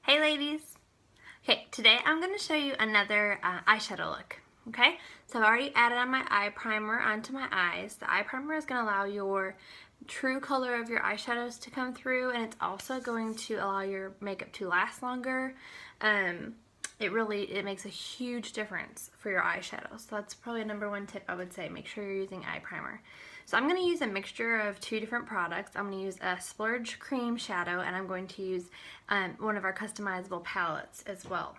Hey ladies! Okay, today I'm going to show you another eyeshadow look. Okay, so I've already added on my eye primer onto my eyes. The eye primer is going to allow your true color of your eyeshadows to come through, and it's also going to allow your makeup to last longer. It makes a huge difference for your eyeshadows. So that's probably a number one tip I would say. Make sure you're using eye primer. So I'm going to use a mixture of two different products. I'm going to use a Splurge Cream Shadow, and I'm going to use one of our customizable palettes as well.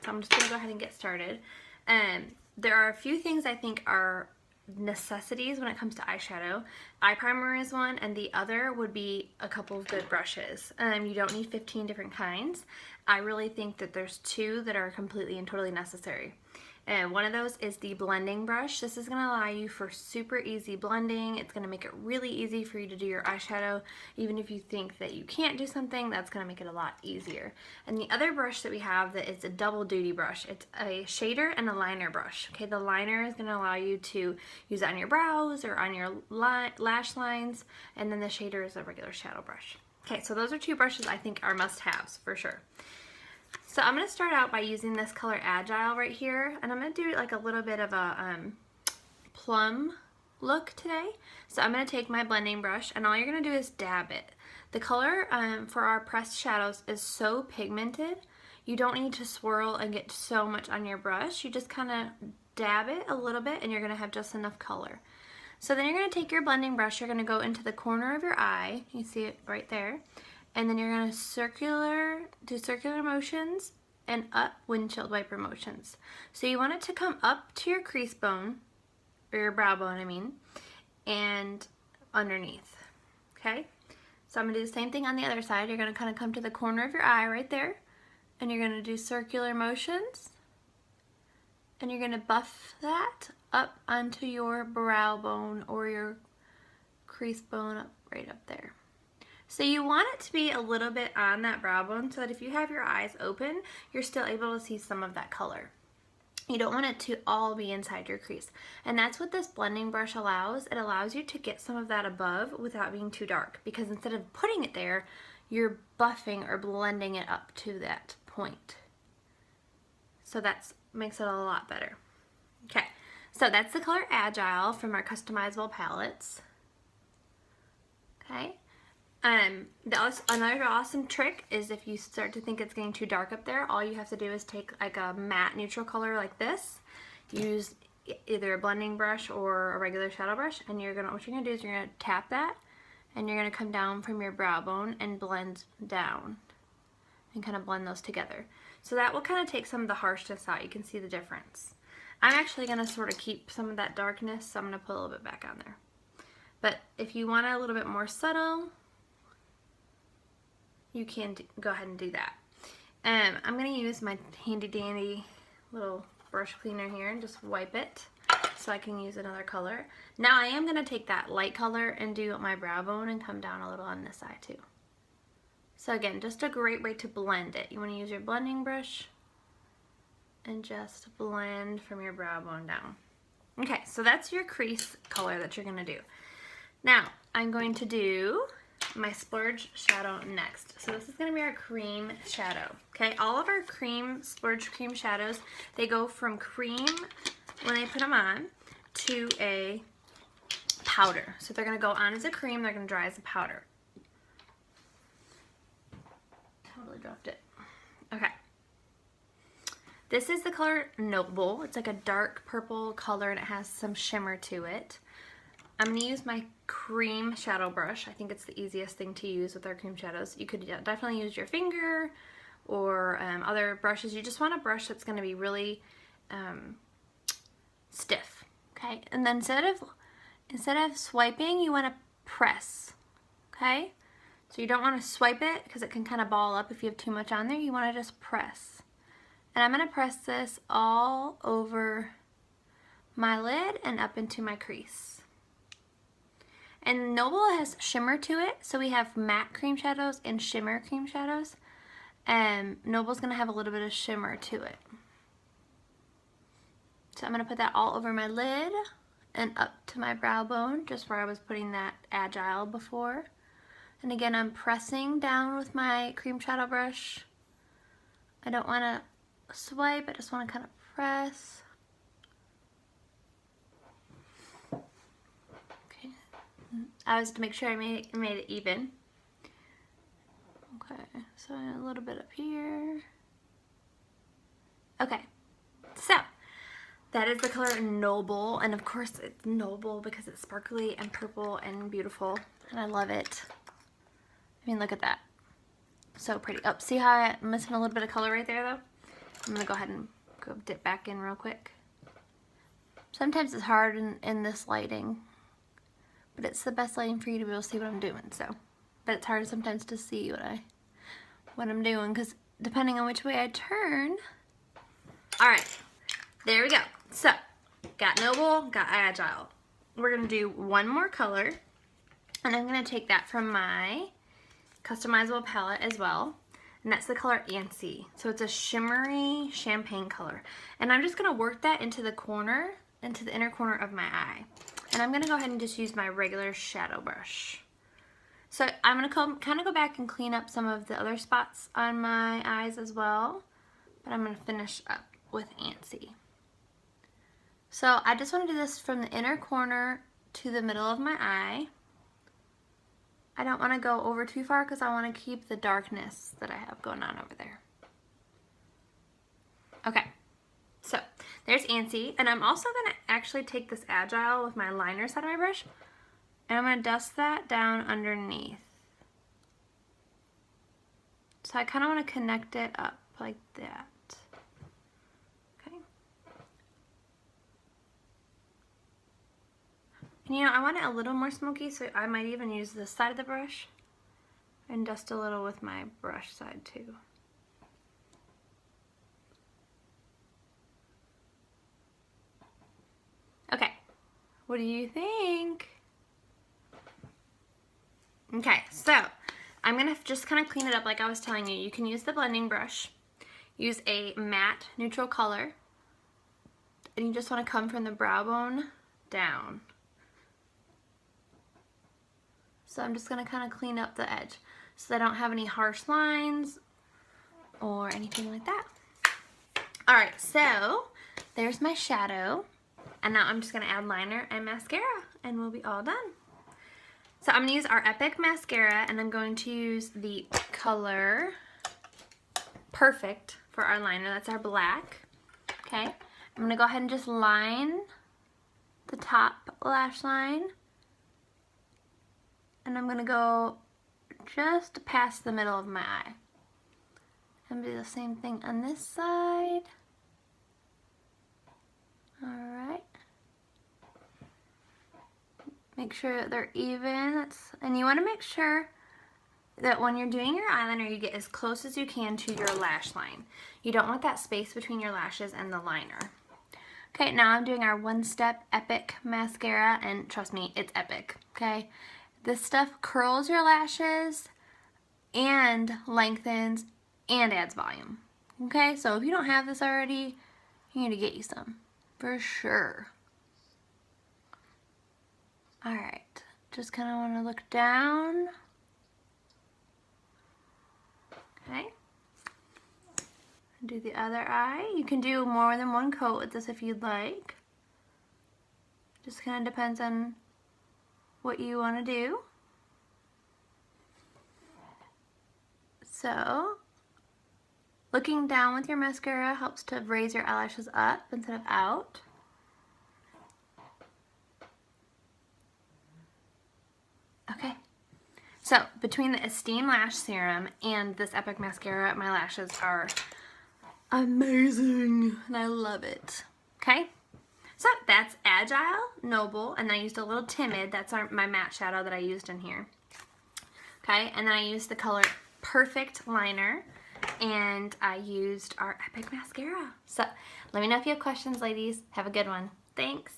So I'm just going to go ahead and get started. There are a few things I think are necessities when it comes to eyeshadow. Eye primer is one, and the other would be a couple of good brushes. You don't need 15 different kinds. I really think that there's two that are completely and totally necessary. And one of those is the blending brush. This is going to allow you for super easy blending. It's going to make it really easy for you to do your eyeshadow. Even if you think that you can't do something, that's going to make it a lot easier. And the other brush that we have that is a double duty brush. It's a shader and a liner brush. Okay, the liner is going to allow you to use it on your brows or on your lash lines, and then the shader is a regular shadow brush. Okay, so those are two brushes I think are must-haves for sure. So I'm going to start out by using this color Agile right here, and I'm going to do like a little bit of a plum look today. So I'm going to take my blending brush, and all you're going to do is dab it. The color for our pressed shadows is so pigmented, you don't need to swirl and get so much on your brush. You just kind of dab it a little bit, and you're going to have just enough color. So then you're going to take your blending brush, you're going to go into the corner of your eye, you see it right there, and then you're going to do circular motions and up windshield wiper motions. So you want it to come up to your crease bone, or your brow bone I mean, and underneath, okay? So I'm going to do the same thing on the other side. You're going to kind of come to the corner of your eye right there, and you're going to do circular motions, and you're going to buff that up onto your brow bone or your crease bone right up there. So you want it to be a little bit on that brow bone so that if you have your eyes open, you're still able to see some of that color. You don't want it to all be inside your crease. And that's what this blending brush allows. It allows you to get some of that above without being too dark, because instead of putting it there, you're buffing or blending it up to that point. So that makes it a lot better. Okay, so that's the color Agile from our customizable palettes. Okay. Another awesome trick is if you start to think it's getting too dark up there, all you have to do is take like a matte neutral color like this, use either a blending brush or a regular shadow brush, and what you're gonna do is you're gonna tap that, and you're gonna come down from your brow bone and blend down and kind of blend those together. So that will kind of take some of the harshness out. You can see the difference. I'm actually gonna sort of keep some of that darkness, so I'm gonna put a little bit back on there. But if you want it a little bit more subtle, you can go ahead and do that. I'm going to use my handy dandy little brush cleaner here and just wipe it so I can use another color. Now I am going to take that light color and do my brow bone and come down a little on this side too. So again, just a great way to blend it. You want to use your blending brush and just blend from your brow bone down. Okay, so that's your crease color that you're going to do. Now I'm going to do my Splurge shadow next. So this is going to be our cream shadow. Okay, all of our Splurge cream shadows, they go from cream when they put them on to a powder. So they're going to go on as a cream, they're going to dry as a powder. Totally dropped it. Okay. This is the color Noble. It's like a dark purple color and it has some shimmer to it. I'm going to use my cream shadow brush. I think it's the easiest thing to use with our cream shadows. You could definitely use your finger or other brushes. You just want a brush that's going to be really stiff. Okay, and then instead of swiping, you want to press. Okay, so you don't want to swipe it because it can kind of ball up if you have too much on there. You want to just press. And I'm going to press this all over my lid and up into my crease. And Noble has shimmer to it, so we have matte cream shadows and shimmer cream shadows. And Noble's going to have a little bit of shimmer to it. So I'm going to put that all over my lid and up to my brow bone, just where I was putting that Agile before. And again, I'm pressing down with my cream shadow brush I don't want to swipe, I just want to kind of press. Okay. I was to make sure I made it even. Okay, so a little bit up here. Okay, so that is the color Noble, and of course it's Noble because it's sparkly and purple and beautiful, and I love it. I mean, look at that. So pretty. Oh, see how I'm missing a little bit of color right there though? I'm gonna go ahead and go dip back in real quick. Sometimes it's hard in this lighting, but it's the best lighting for you to be able to see what I'm doing, so. But it's hard sometimes to see what I'm doing, because depending on which way I turn. Alright, there we go. So, got Noble, got Agile. We're gonna do one more color, and I'm gonna take that from my customizable palette as well, and that's the color Antsy. So it's a shimmery champagne color, and I'm just gonna work that into the inner corner of my eye, and I'm gonna go ahead and just use my regular shadow brush. So I'm gonna kind of go back and clean up some of the other spots on my eyes as well, but I'm gonna finish up with Antsy. So I just want to do this from the inner corner to the middle of my eye. I don't want to go over too far because I want to keep the darkness that I have going on over there. Okay, so there's Antsy, and I'm also going to actually take this Agile with my liner side of my brush, and I'm going to dust that down underneath. So I kind of want to connect it up like that. Okay. And you know, I want it a little more smoky, so I might even use this side of the brush and dust a little with my brush side too. Okay, what do you think? Okay, so I'm gonna just kind of clean it up like I was telling you. You can use the blending brush, use a matte neutral color, and you just want to come from the brow bone down. So I'm just gonna kind of clean up the edge so I don't have any harsh lines or anything like that. All right, so there's my shadow, and now I'm just gonna add liner and mascara, and we'll be all done. So I'm gonna use our Epic mascara, and I'm going to use the color Perfect for our liner. That's our black. Okay, I'm gonna go ahead and just line the top lash line, and I'm gonna go just past the middle of my eye. And do the same thing on this side. All right. Make sure that they're even. And you want to make sure that when you're doing your eyeliner, you get as close as you can to your lash line. You don't want that space between your lashes and the liner. Okay, now I'm doing our One Step Epic mascara, and trust me, it's epic, okay? This stuff curls your lashes and lengthens and adds volume, okay? So if you don't have this already, you need to get you some, for sure. All right, just kind of want to look down. Okay. Do the other eye. You can do more than one coat with this if you'd like. Just kind of depends on what you want to do. So, looking down with your mascara helps to raise your eyelashes up instead of out. Okay, so between the Esteem Lash Serum and this Epic Mascara, my lashes are amazing, and I love it. Okay, so that's Agile, Noble, and then I used a little Timid. That's my matte shadow that I used in here. Okay, and then I used the color Perfect liner, and I used our Epic Mascara. So let me know if you have questions, ladies. Have a good one. Thanks.